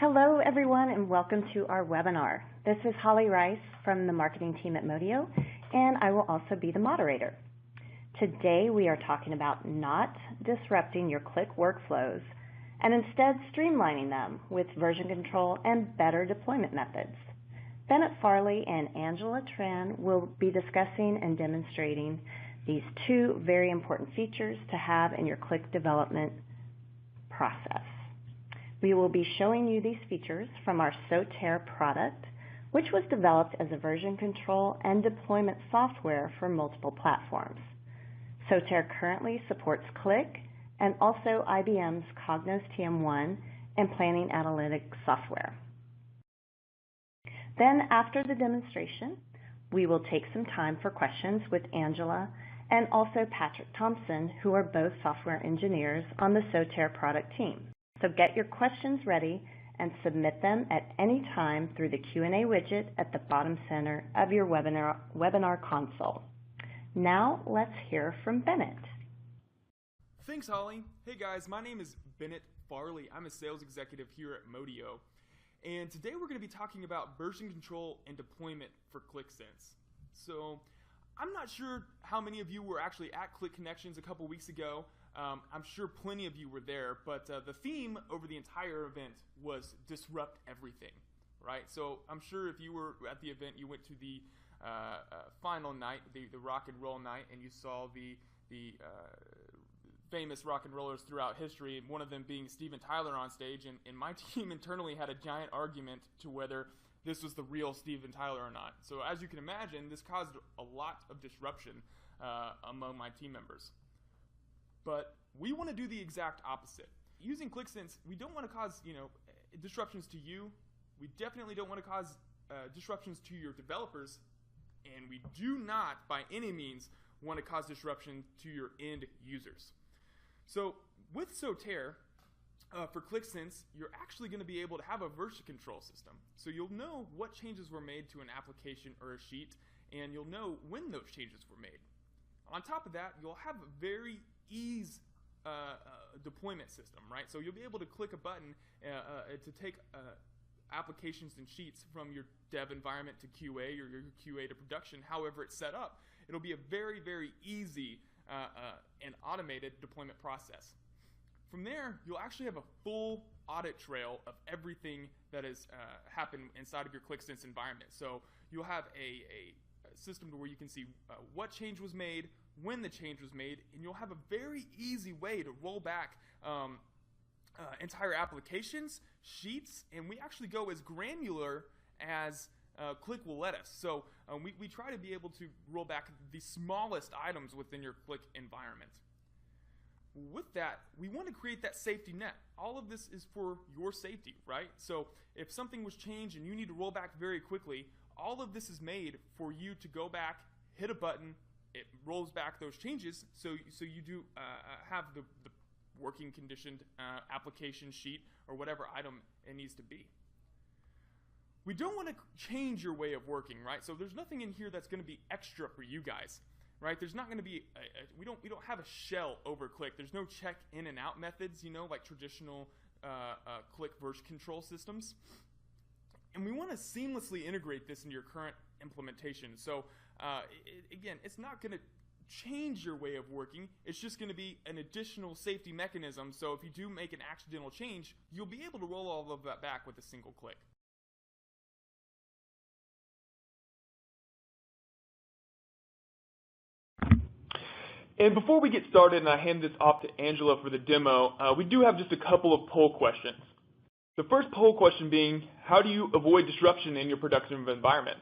Hello, everyone, and welcome to our webinar. This is Holly Rice from the marketing team at Modio, and I will also be the moderator. Today, we are talking about not disrupting your Qlik workflows and instead streamlining them with version control and better deployment methods. Bennett Farley and Angela Tran will be discussing and demonstrating these two very important features to have in your Qlik development process. We will be showing you these features from our Soterre product, which was developed as a version control and deployment software for multiple platforms. Soterre currently supports Qlik and also IBM's Cognos TM1 and planning analytics software. Then, after the demonstration, we will take some time for questions with Angela and also Patrick Thompson, who are both software engineers on the Soterre product team. So get your questions ready and submit them at any time through the Q&A widget at the bottom center of your webinar console. Now let's hear from Bennett. Thanks, Holly. Hey guys, my name is Bennett Farley. I'm a sales executive here at Modio. And today we're going to be talking about version control and deployment for Qliksense. So I'm not sure how many of you were actually at Qonnections a couple weeks ago. I'm sure plenty of you were there, but the theme over the entire event was disrupt everything, right? So I'm sure if you were at the event, you went to the final night, the rock and roll night, and you saw the famous rock and rollers throughout history, one of them being Steven Tyler on stage, and my team internally had a giant argument to whether this was the real Steven Tyler or not. So as you can imagine, this caused a lot of disruption among my team members. But we want to do the exact opposite. Using Qliksense, we don't want to cause disruptions to you. We definitely don't want to cause disruptions to your developers, and we do not, by any means, want to cause disruption to your end users. So with Soterre, for Qliksense, you're actually going to be able to have a version control system. So you'll know what changes were made to an application or a sheet, and you'll know when those changes were made. On top of that, you'll have a very ease deployment system, right? So you'll be able to click a button to take applications and sheets from your dev environment to QA or your QA to production, however it's set up. It'll be a very, very easy and automated deployment process. From there, you'll actually have a full audit trail of everything that has happened inside of your Qliksense environment. So you'll have a system where you can see what change was made, when the change was made, and you'll have a very easy way to roll back entire applications, sheets, and we actually go as granular as Qlik will let us. So we try to be able to roll back the smallest items within your Qlik environment. With that, we want to create that safety net. All of this is for your safety, right? So if something was changed and you need to roll back very quickly, all of this is made for you to go back, hit a button, it rolls back those changes, so you do have the working conditioned application sheet or whatever item it needs to be. We don't want to change your way of working, right? So there's nothing in here that's going to be extra for you guys, right? There's not going to be we don't have a shell over Qlik. There's no check in and out methods, like traditional Qlik version control systems. And we want to seamlessly integrate this into your current implementation. So again, it's not going to change your way of working. It's just going to be an additional safety mechanism. So if you do make an accidental change, you'll be able to roll all of that back with a single click. And before we get started and I hand this off to Angela for the demo, we do have just a couple of poll questions. The first poll question being, how do you avoid disruption in your production environment?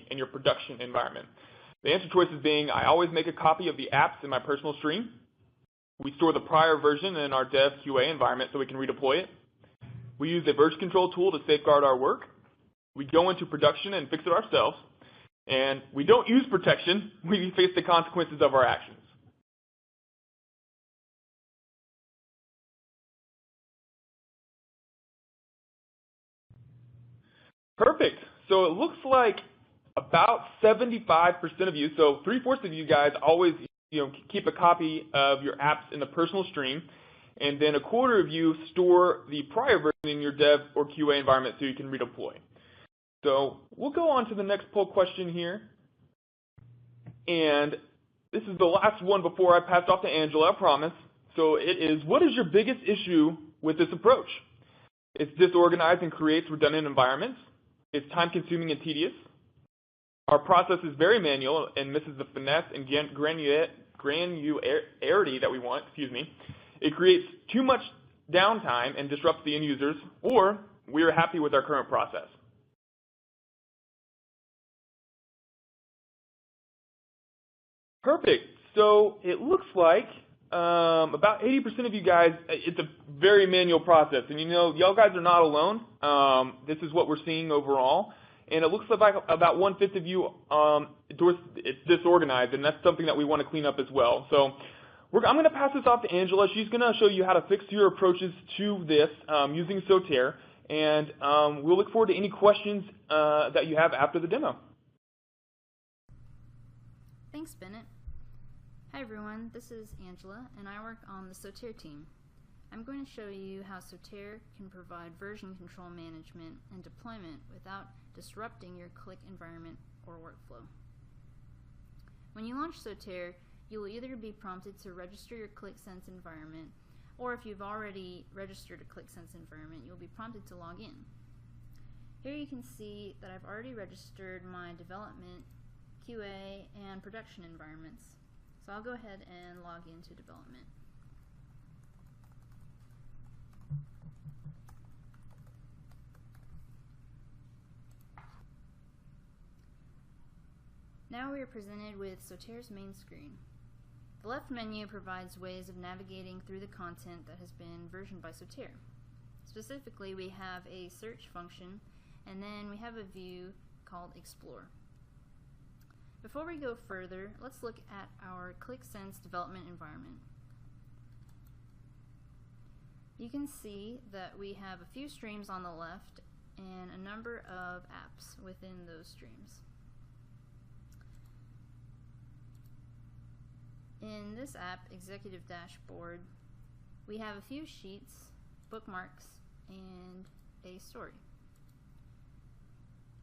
In your production environment. The answer choices being, I always make a copy of the apps in my personal stream. We store the prior version in our dev QA environment so we can redeploy it. We use a version control tool to safeguard our work. We go into production and fix it ourselves. And we don't use protection. We face the consequences of our actions. Perfect. So it looks like about 75% of you, so 3/4 of you guys always keep a copy of your apps in the personal stream. and then a quarter of you store the prior version in your dev or QA environment so you can redeploy. So we'll go on to the next poll question here. And this is the last one before I pass off to Angela, I promise. So it is, what is your biggest issue with this approach? It's disorganized and creates redundant environments. It's time-consuming and tedious. Our process is very manual and misses the finesse and granularity that we want. It creates too much downtime and disrupts the end users, or we are happy with our current process. Perfect. So it looks like about 80% of you guys, it's a very manual process. And y'all guys are not alone. This is what we're seeing overall. And it looks like about 1/5 of you, it's disorganized, and that's something that we want to clean up as well. So I'm going to pass this off to Angela. She's going to show you how to fix your approaches to this using Soterre. And we'll look forward to any questions that you have after the demo. Thanks, Bennett. Hi everyone, this is Angela, and I work on the Soterre team. I'm going to show you how Soterre can provide version control management and deployment without disrupting your Qlik environment or workflow. When you launch Soterre, you will either be prompted to register your QlikSense environment, or if you've already registered a QlikSense environment, you'll be prompted to log in. Here you can see that I've already registered my development, QA, and production environments. So I'll go ahead and log into development. Now we are presented with Soterre's main screen. The left menu provides ways of navigating through the content that has been versioned by Soterre. Specifically, we have a search function, and then we have a view called Explore. Before we go further, let's look at our QlikSense development environment. You can see that we have a few streams on the left and a number of apps within those streams. In this app, Executive Dashboard, we have a few sheets, bookmarks, and a story.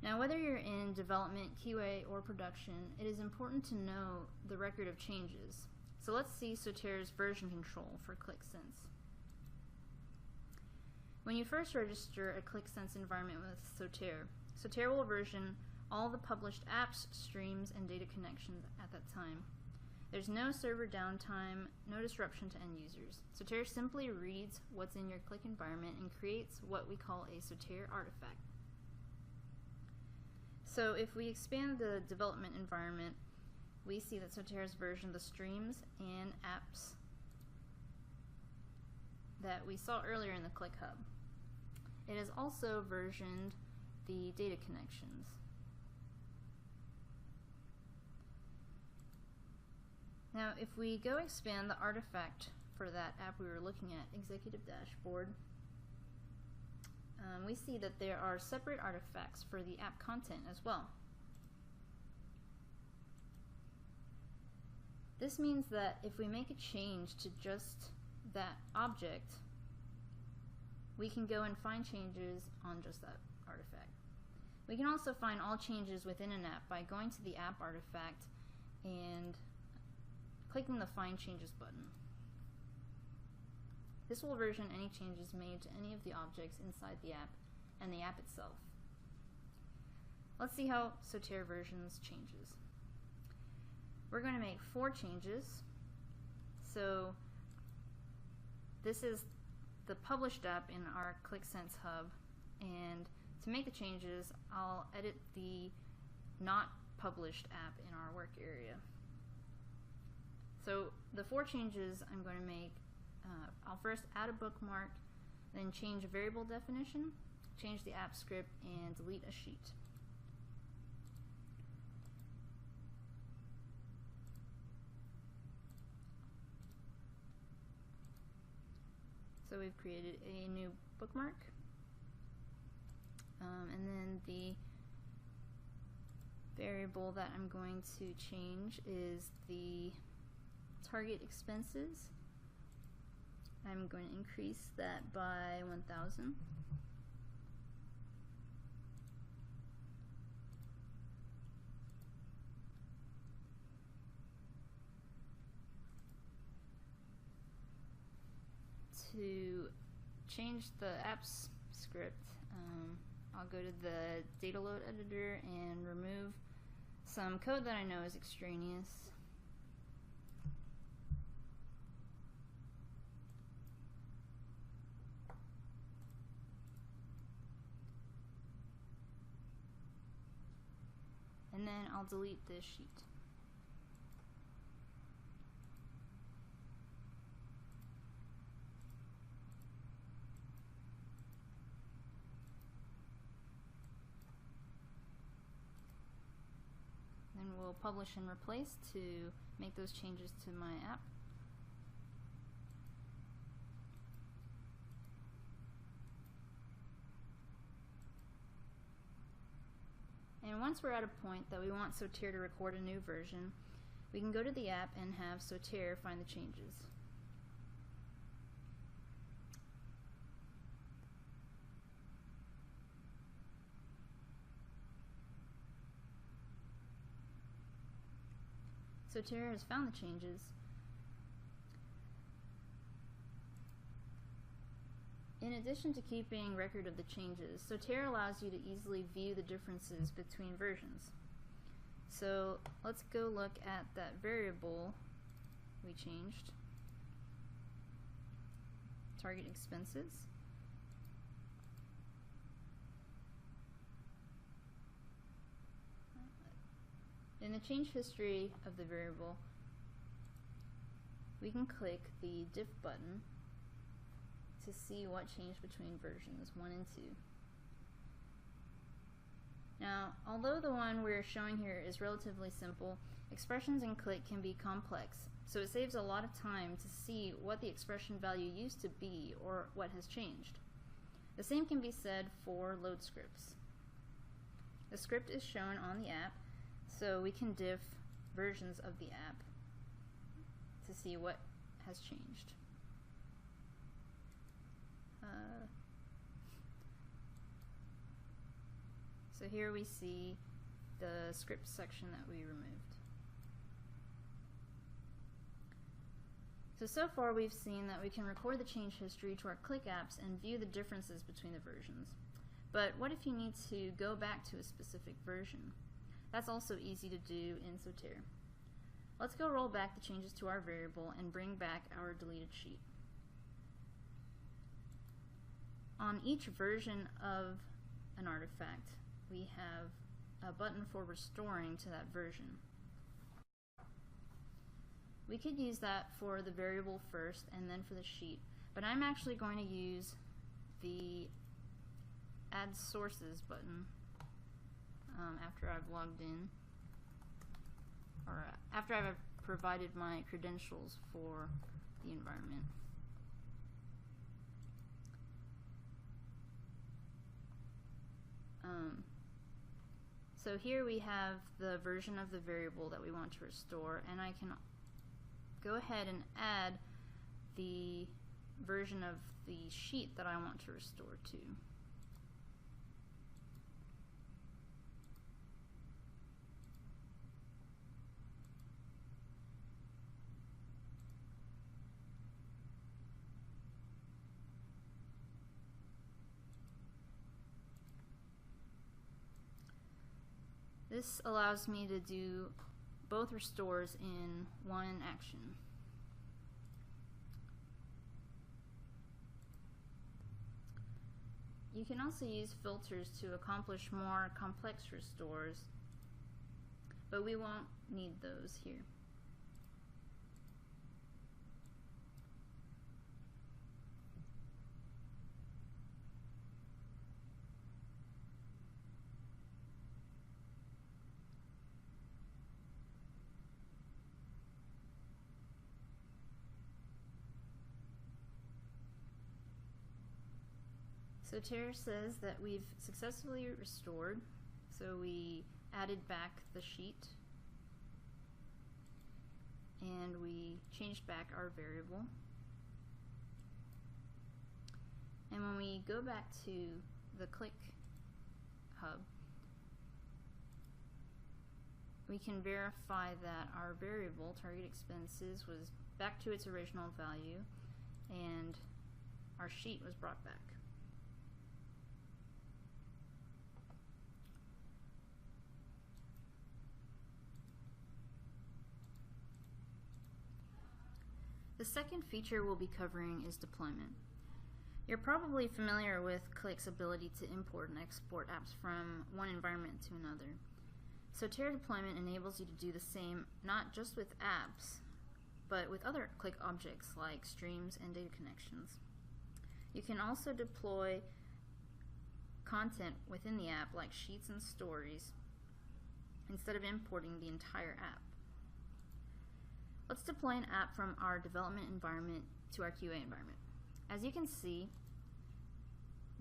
Now, whether you're in development, QA, or production, it is important to know the record of changes. So let's see Soterre's version control for QlikSense. When you first register a QlikSense environment with Soterre, Soterre will version all the published apps, streams, and data connections at that time. There's no server downtime, no disruption to end users. Soterre simply reads what's in your Qlik environment and creates what we call a Soterre artifact. So if we expand the development environment, we see that Soterre has versioned the streams and apps that we saw earlier in the Qlik Hub. It has also versioned the data connections. Now, if we go expand the artifact for that app we were looking at, Executive Dashboard, we see that there are separate artifacts for the app content as well. This means that if we make a change to just that object, we can go and find changes on just that artifact. We can also find all changes within an app by going to the app artifact and clicking the Find Changes button. This will version any changes made to any of the objects inside the app and the app itself. Let's see how Soterre versions changes. We're going to make 4 changes. So this is the published app in our QlikSense hub, and to make the changes, I'll edit the not published app in our work area. So the 4 changes I'm going to make, I'll first add a bookmark, then change a variable definition, change the app script, and delete a sheet. So we've created a new bookmark, and then the variable that I'm going to change is the target expenses. I'm going to increase that by 1,000. To change the apps script, I'll go to the data load editor and remove some code that I know is extraneous. And then I'll delete this sheet. Then we'll publish and replace to make those changes to my app. And once we're at a point that we want Soterre to record a new version, we can go to the app and have Soterre find the changes. Soterre has found the changes. In addition to keeping record of the changes, Soterre allows you to easily view the differences between versions. So let's go look at that variable we changed, target expenses. In the change history of the variable, we can click the diff button to see what changed between versions 1 and 2. Now, although the one we're showing here is relatively simple, expressions in Qlik can be complex, so it saves a lot of time to see what the expression value used to be or what has changed. The same can be said for load scripts. The script is shown on the app, so we can diff versions of the app to see what has changed. So here we see the script section that we removed. So far we've seen that we can record the change history to our Qlik apps and view the differences between the versions. But what if you need to go back to a specific version? That's also easy to do in Soterre. Let's go roll back the changes to our variable and bring back our deleted sheet. On each version of an artifact, we have a button for restoring to that version. We could use that for the variable first and then for the sheet, but I'm actually going to use the Add Sources button after I've logged in, or after I've provided my credentials for the environment. So here we have the version of the variable that we want to restore, and I can go ahead and add the version of the sheet that I want to restore to. This allows me to do both restores in one action. You can also use filters to accomplish more complex restores, but we won't need those here. Soterre says that we've successfully restored, so we added back the sheet and we changed back our variable. And when we go back to the Qlik hub, we can verify that our variable, target expenses, was back to its original value and our sheet was brought back. The second feature we'll be covering is deployment. You're probably familiar with Qlik's ability to import and export apps from one environment to another. Soterre deployment enables you to do the same not just with apps, but with other Qlik objects like streams and data connections. You can also deploy content within the app like sheets and stories instead of importing the entire app. Let's deploy an app from our development environment to our QA environment. As you can see,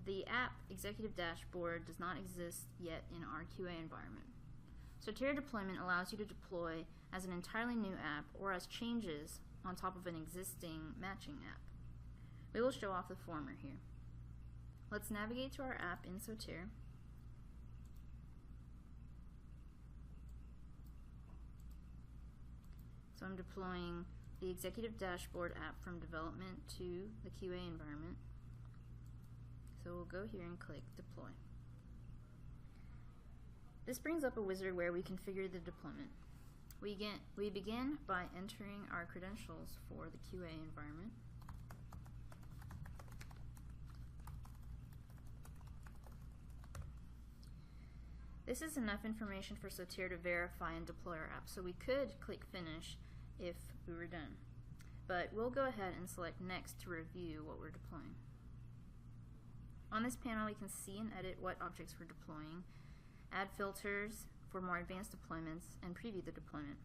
the app executive dashboard does not exist yet in our QA environment. Soterre deployment allows you to deploy as an entirely new app or as changes on top of an existing matching app. We will show off the former here. Let's navigate to our app in Soterre. So I'm deploying the executive dashboard app from development to the QA environment. So we'll go here and click deploy. This brings up a wizard where we configure the deployment. We begin by entering our credentials for the QA environment. This is enough information for Soterre to verify and deploy our app, so we could click finish if we were done. But we'll go ahead and select next to review what we're deploying. On this panel we can see and edit what objects we're deploying, add filters for more advanced deployments, and preview the deployment.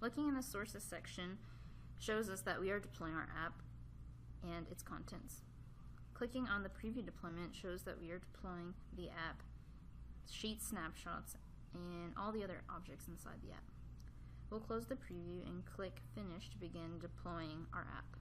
Looking in the sources section shows us that we are deploying our app and its contents. Clicking on the preview deployment shows that we are deploying the app, sheet snapshots, and all the other objects inside the app. We'll close the preview and click finish to begin deploying our app.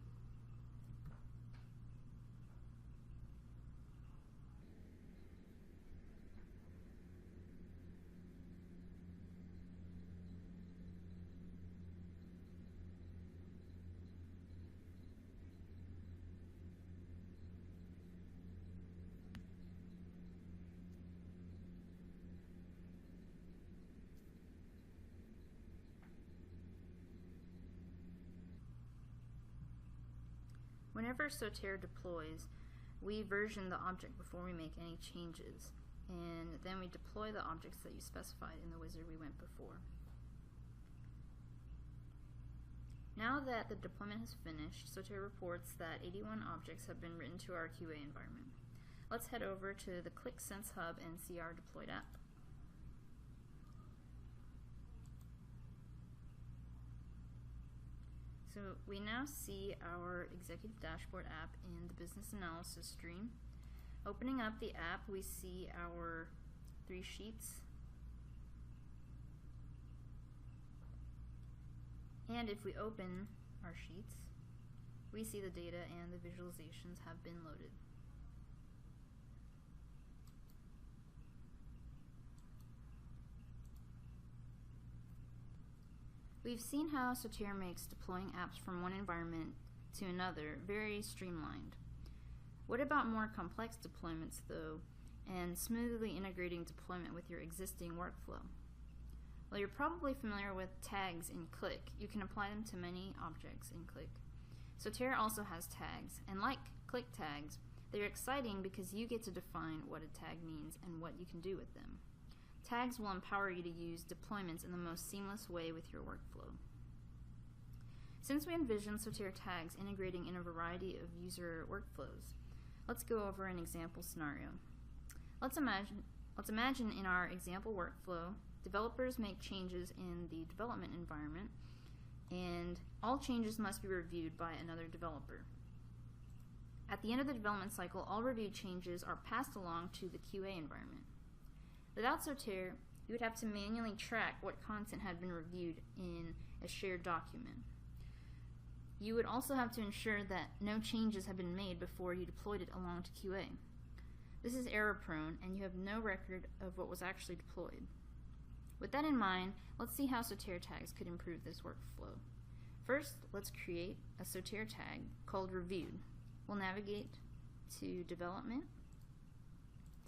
Whenever Soterre deploys, we version the object before we make any changes, and then we deploy the objects that you specified in the wizard we went before. Now that the deployment has finished, Soterre reports that 81 objects have been written to our QA environment. Let's head over to the Qlik Sense Hub and see our deployed app. So we now see our executive dashboard app in the business analysis stream. Opening up the app, we see our 3 sheets. And if we open our sheets, we see the data and the visualizations have been loaded. We've seen how Soterre makes deploying apps from one environment to another very streamlined. What about more complex deployments though, and smoothly integrating deployment with your existing workflow? Well, you're probably familiar with tags in Qlik. You can apply them to many objects in Qlik. Soterre also has tags, and like Qlik tags, they're exciting because you get to define what a tag means and what you can do with them. Tags will empower you to use deployments in the most seamless way with your workflow. Since we envision Soterre tags integrating in a variety of user workflows, let's go over an example scenario. Let's imagine in our example workflow, developers make changes in the development environment, and all changes must be reviewed by another developer. At the end of the development cycle, all reviewed changes are passed along to the QA environment. Without Soterre, you would have to manually track what content had been reviewed in a shared document. You would also have to ensure that no changes have been made before you deployed it along to QA. This is error-prone, and you have no record of what was actually deployed. With that in mind, let's see how Soterre tags could improve this workflow. First, let's create a Soterre tag called Reviewed. We'll navigate to Development,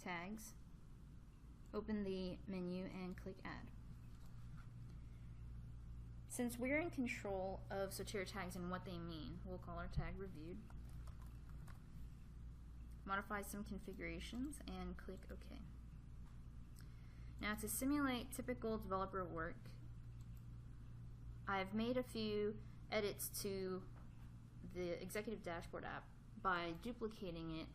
Tags, open the menu, and click Add. Since we're in control of Soterre tags and what they mean, we'll call our tag Reviewed, modify some configurations, and click OK. Now, to simulate typical developer work, I've made a few edits to the Executive Dashboard app by duplicating it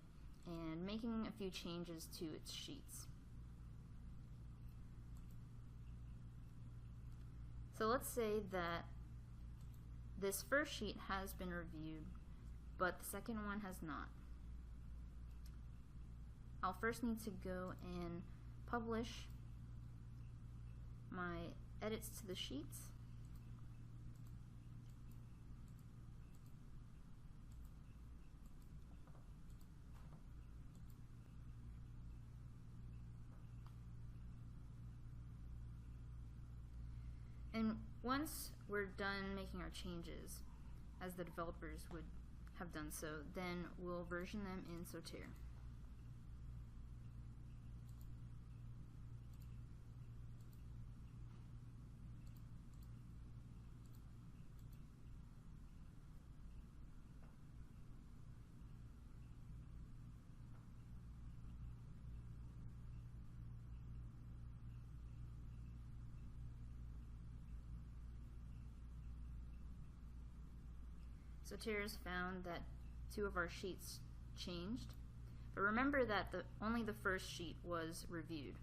and making a few changes to its sheets. So let's say that this first sheet has been reviewed, but the second one has not. I'll first need to go and publish my edits to the sheets. And once we're done making our changes, as the developers would have done so, then we'll version them in Soterre. Soterre has found that 2 of our sheets changed, but remember that only the first sheet was reviewed.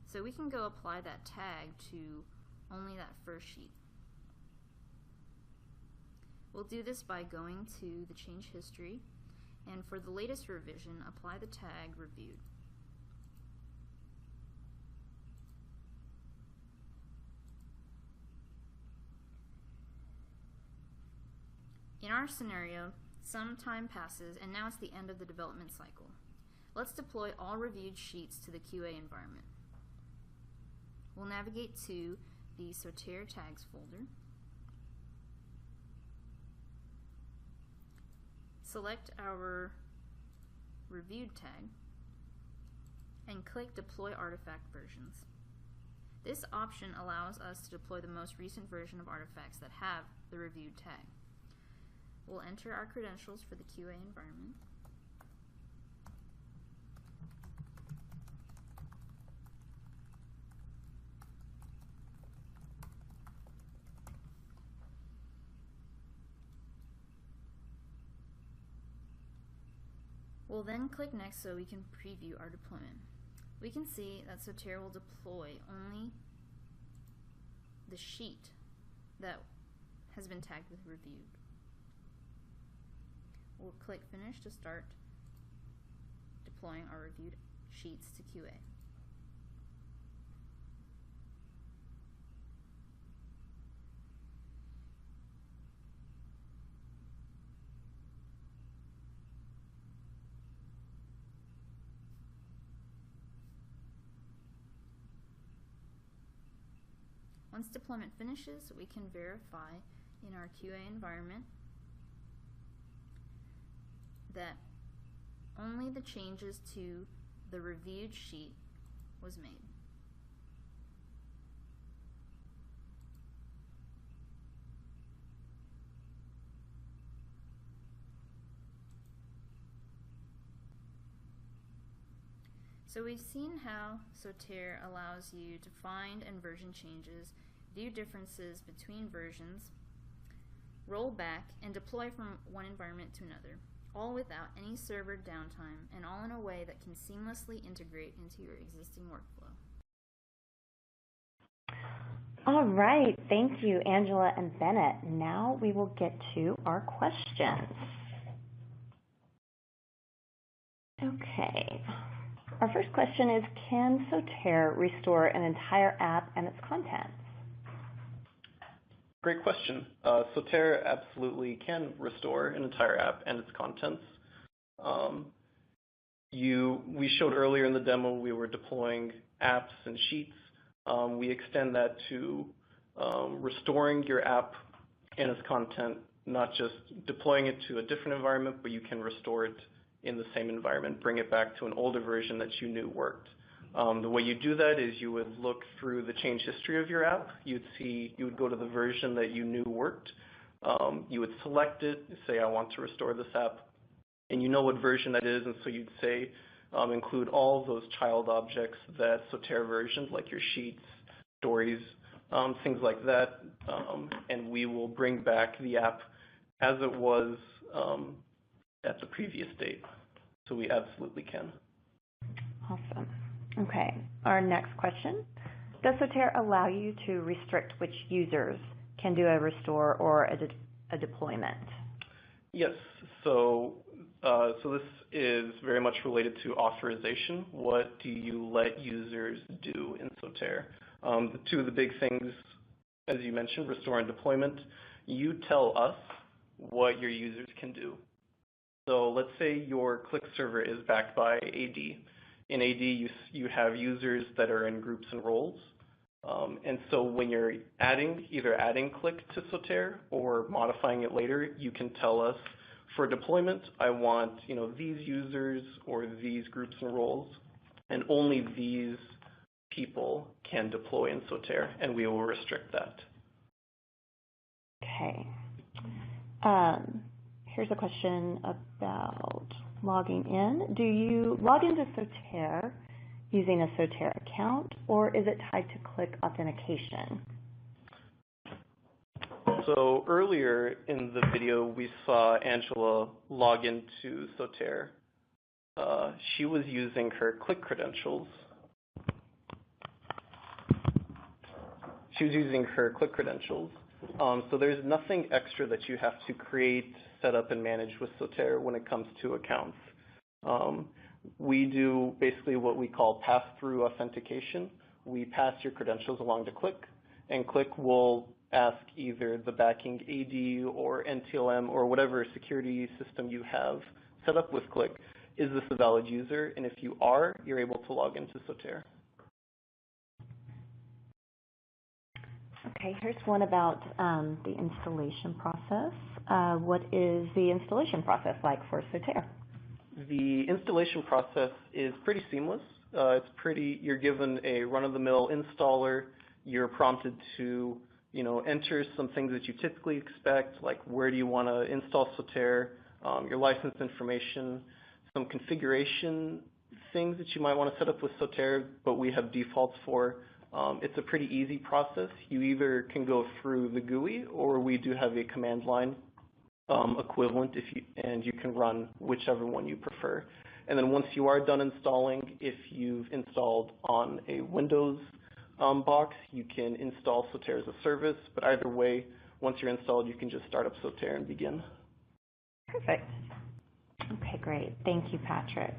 So we can go apply that tag to only that first sheet. We'll do this by going to the change history, and for the latest revision, apply the tag Reviewed. In our scenario, some time passes and now it's the end of the development cycle. Let's deploy all reviewed sheets to the QA environment. We'll navigate to the Soterre tags folder, select our reviewed tag, and click Deploy Artifact Versions. This option allows us to deploy the most recent version of artifacts that have the reviewed tag. We'll enter our credentials for the QA environment. We'll then click Next so we can preview our deployment. We can see that Soterre will deploy only the sheet that has been tagged with Reviewed. We'll click Finish to start deploying our reviewed sheets to QA. Once deployment finishes, we can verify in our QA environment that only the changes to the reviewed sheet was made. So we've seen how Soterre allows you to find and version changes, view differences between versions, roll back, and deploy from one environment to another, all without any server downtime and all in a way that can seamlessly integrate into your existing workflow. All right, thank you, Angela and Bennett. Now we will get to our questions. Okay, our first question is, can Soterre restore an entire app and its contents? Great question. Soterre absolutely can restore an entire app and its contents. We showed earlier in the demo we were deploying apps and sheets. We extend that to restoring your app and its content, not just deploying it to a different environment, but you can restore it in the same environment, bring it back to an older version that you knew worked. The way you do that is you would look through the change history of your app. You would go to the version that you knew worked. You would select it, say, I want to restore this app, and you know what version that is, and so you'd say, include all those child objects that Soterre versions, like your sheets, stories, things like that, and we will bring back the app as it was at the previous date. So we absolutely can. Awesome. Okay, our next question. Does Soterre allow you to restrict which users can do a restore or a deployment? Yes, so this is very much related to authorization. What do you let users do in Soterre? Two of the big things, as you mentioned, restore and deployment. You tell us what your users can do. So let's say your Qlik server is backed by AD. In AD, you have users that are in groups and roles. And so when you're either adding Qlik to Soterre or modifying it later, you can tell us, for deployment, I want these users or these groups and roles, and only these people can deploy in Soterre, and we will restrict that. Okay. Here's a question about logging in. Do you log into Soterre using a Soterre account, or is it tied to Qlik authentication? So earlier in the video, we saw Angela log into Soterre. She was using her Qlik credentials. So there's nothing extra that you have to create, set up, and manage with Soterre when it comes to accounts. We do basically what we call pass-through authentication. We pass your credentials along to Qlik, and Qlik will ask either the backing AD or NTLM or whatever security system you have set up with Qlik, is this a valid user? And if you are, you're able to log into Soterre. Okay, here's one about the installation process. What is the installation process like for Soterre? The installation process is pretty seamless. You're given a run-of-the-mill installer. You're prompted to enter some things that you typically expect, like where do you want to install Soterre, your license information, some configuration things that you might want to set up with Soterre, but we have defaults for. It's a pretty easy process. You either can go through the GUI, or we do have a command line equivalent, and you can run whichever one you prefer. And then once you are done installing, if you've installed on a Windows box, you can install Soterre as a service. But either way, once you're installed, you can just start up Soterre and begin. Perfect. Okay, great. Thank you, Patrick.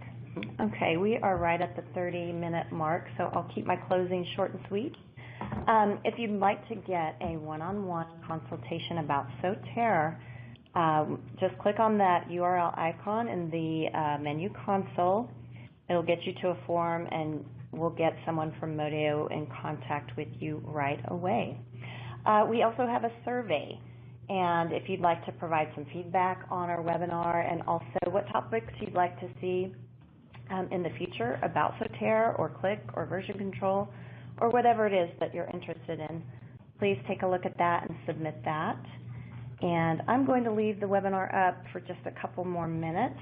Okay, we are right at the 30-minute mark, so I'll keep my closing short and sweet. If you'd like to get a one-on-one consultation about Soterre, just click on that URL icon in the menu console. It'll get you to a form, and we'll get someone from Modio in contact with you right away. We also have a survey, and if you'd like to provide some feedback on our webinar and also what topics you'd like to see in the future about Soterre or Qlik or version control or whatever it is that you're interested in, please take a look at that and submit that. And I'm going to leave the webinar up for just a couple more minutes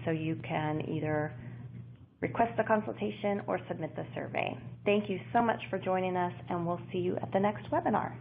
so you can either request a consultation or submit the survey. Thank you so much for joining us, and we'll see you at the next webinar.